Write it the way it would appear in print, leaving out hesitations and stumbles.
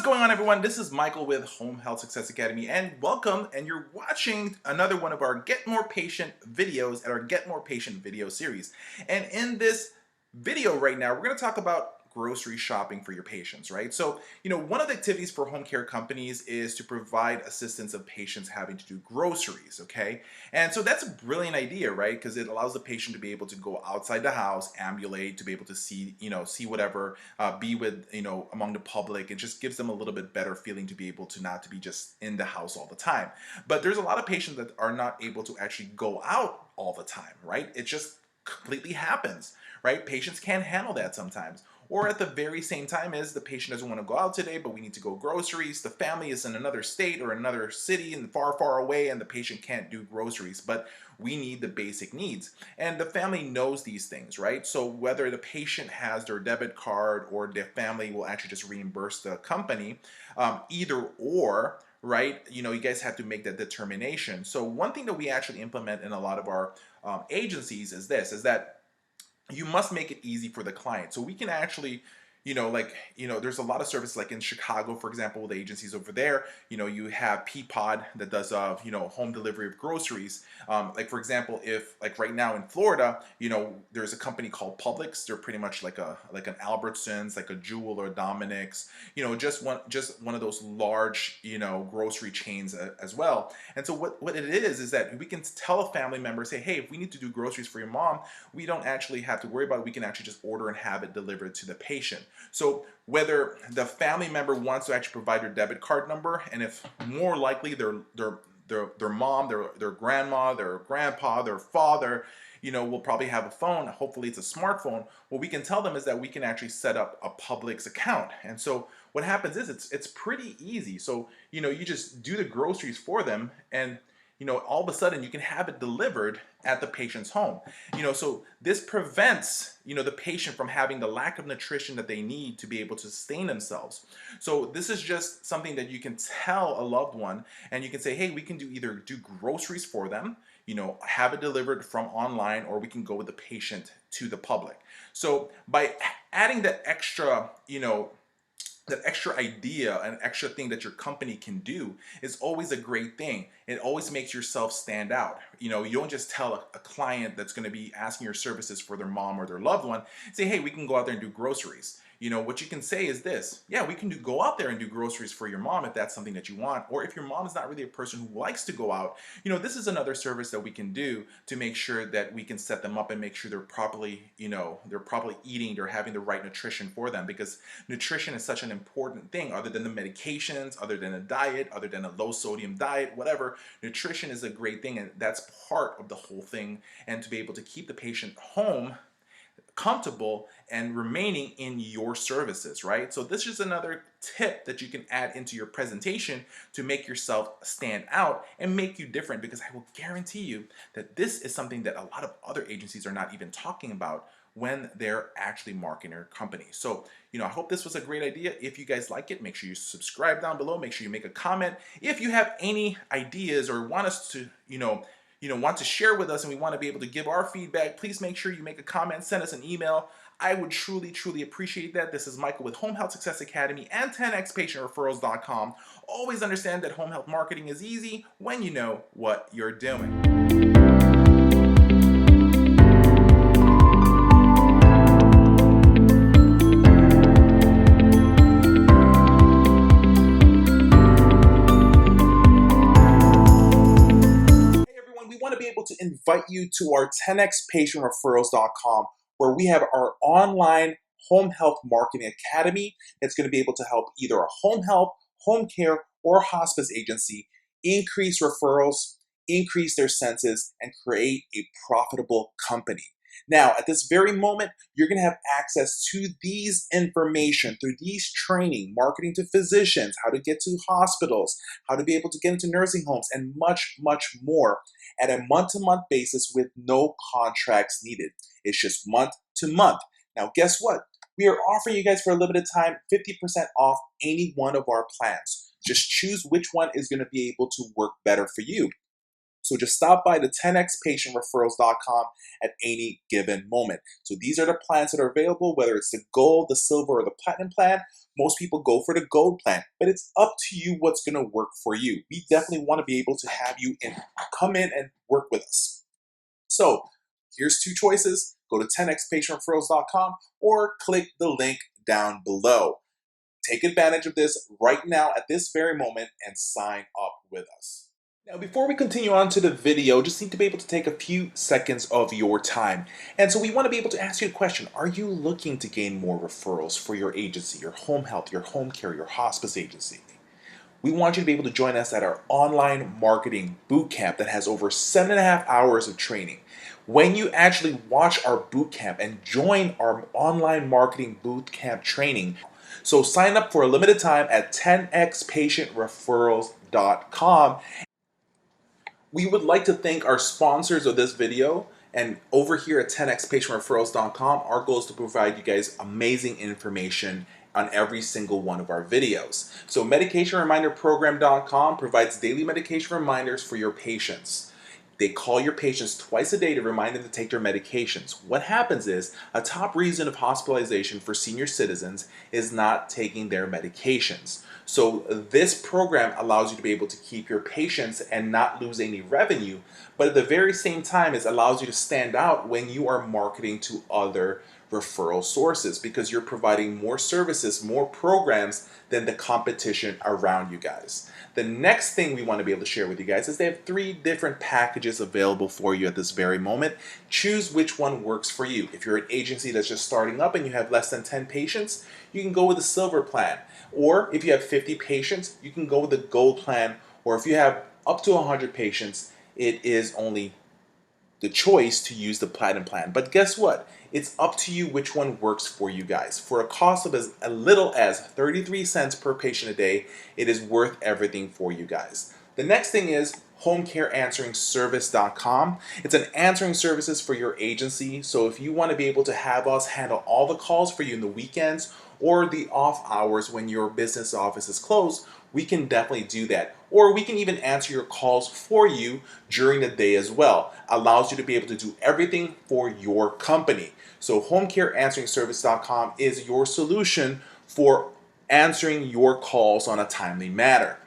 What's going on, everyone? This is Michael with Home Health Success Academy, and welcome. And you're watching another one of our Get More Patient videos at our Get More Patient video series. And in this video right now, we're going to talk about grocery shopping for your patients, right? So, one of the activities for home care companies is to provide assistance of patients having to do groceries, okay? And so that's a brilliant idea, right? Because it allows the patient to be able to go outside the house, ambulate, to be able to see whatever, be with, among the public. It just gives them a little bit better feeling to be able to not to be just in the house all the time. But there's a lot of patients that are not able to actually go out all the time, right? It just completely happens, right? Patients can't handle that sometimes. Or at the very same time as the patient doesn't want to go out today, but we need to go groceries. The family is in another state or another city and far, far away, and the patient can't do groceries, but we need the basic needs. And the family knows these things, right? So whether the patient has their debit card or their family will actually just reimburse the company, either or, right? You guys have to make that determination. So one thing that we actually implement in a lot of our agencies is that you must make it easy for the client. So we can actually, there's a lot of services like in Chicago, for example, the agencies over there, you have Peapod that does, home delivery of groceries. Like for example, if like right now in Florida, there's a company called Publix. They're pretty much like an Albertsons, like a Jewel or Dominick's, just one of those large, grocery chains as well. And so what it is that we can tell a family member, say, hey, if we need to do groceries for your mom, we don't actually have to worry about it. We can actually just order and have it delivered to the patient. So whether the family member wants to actually provide their debit card number, and if more likely their mom, their grandma, their grandpa, their father, will probably have a phone. Hopefully it's a smartphone. What we can tell them is that we can actually set up a Publix account. And so what happens is it's pretty easy. So, you just do the groceries for them, and all of a sudden you can have it delivered at the patient's home. So this prevents, the patient from having the lack of nutrition that they need to be able to sustain themselves. So this is just something that you can tell a loved one, and you can say, hey, we can either do groceries for them, have it delivered from online, or we can go with the patient to the public. So by adding that extra idea, an extra thing that your company can do is always a great thing. It always makes yourself stand out. You don't just tell a client that's going to be asking your services for their mom or their loved one, say, hey, we can go out there and do groceries. What you can say is this: yeah, we can go out there and do groceries for your mom if that's something that you want. Or if your mom is not really a person who likes to go out, this is another service that we can do to make sure that we can set them up and make sure they're properly, eating, they're having the right nutrition for them, because nutrition is such an important thing. Other than the medications, other than a diet, other than a low sodium diet, whatever, nutrition is a great thing, and that's part of the whole thing. And to be able to keep the patient home comfortable and remaining in your services, right? So this is another tip that you can add into your presentation to make yourself stand out and make you different, because I will guarantee you that this is something that a lot of other agencies are not even talking about when they're actually marketing their company. So, I hope this was a great idea. If you guys like it, make sure you subscribe down below. Make sure you make a comment. If you have any ideas or want us to, want to share with us, and we want to be able to give our feedback, please make sure you make a comment, send us an email. I would truly, truly appreciate that. This is Michael with Home Health Success Academy and 10xPatientReferrals.com. Always understand that home health marketing is easy when you know what you're doing. We want to be able to invite you to our 10xPatientReferrals.com, where we have our online home health marketing academy that's going to be able to help either a home health, home care, or hospice agency increase referrals, increase their census, and create a profitable company. Now, at this very moment, you're going to have access to these information through these training, marketing to physicians, how to get to hospitals, how to be able to get into nursing homes, and much, much more at a month-to-month basis with no contracts needed. It's just month to month. Now, guess what? We are offering you guys for a limited time 50% off any one of our plans. Just choose which one is going to be able to work better for you. So just stop by the 10xpatientreferrals.com at any given moment. So these are the plans that are available, whether it's the gold, the silver, or the platinum plan. Most people go for the gold plan, but it's up to you what's going to work for you. We definitely want to be able to have you come in and work with us. So here's two choices. Go to 10xpatientreferrals.com or click the link down below. Take advantage of this right now at this very moment and sign up with us. Now, before we continue on to the video, just need to be able to take a few seconds of your time. And so we want to be able to ask you a question. Are you looking to gain more referrals for your agency, your home health, your home care, your hospice agency? We want you to be able to join us at our online marketing bootcamp that has over 7.5 hours of training. When you actually watch our bootcamp and join our online marketing bootcamp training, so sign up for a limited time at 10xpatientreferrals.com. We would like to thank our sponsors of this video. And over here at 10xpatientreferrals.com, our goal is to provide you guys amazing information on every single one of our videos. So medicationreminderprogram.com provides daily medication reminders for your patients. They call your patients twice a day to remind them to take their medications. What happens is a top reason of hospitalization for senior citizens is not taking their medications. So this program allows you to be able to keep your patients and not lose any revenue, but at the very same time, it allows you to stand out when you are marketing to other referral sources because you're providing more services, more programs than the competition around you guys. The next thing we want to be able to share with you guys is they have 3 different packages available for you at this very moment. Choose which one works for you. If you're an agency that's just starting up and you have less than 10 patients, you can go with the silver plan. Or if you have 50 patients, you can go with the gold plan. Or if you have up to 100 patients, it is only the choice to use the platinum plan. But guess what? It's up to you which one works for you guys. For a cost of as little as 33 cents per patient a day, it is worth everything for you guys. The next thing is homecareansweringservice.com. It's an answering services for your agency. So if you want to be able to have us handle all the calls for you in the weekends or the off hours when your business office is closed, we can definitely do that. Or we can even answer your calls for you during the day as well. Allows you to be able to do everything for your company. So homecareansweringservice.com is your solution for answering your calls on a timely manner.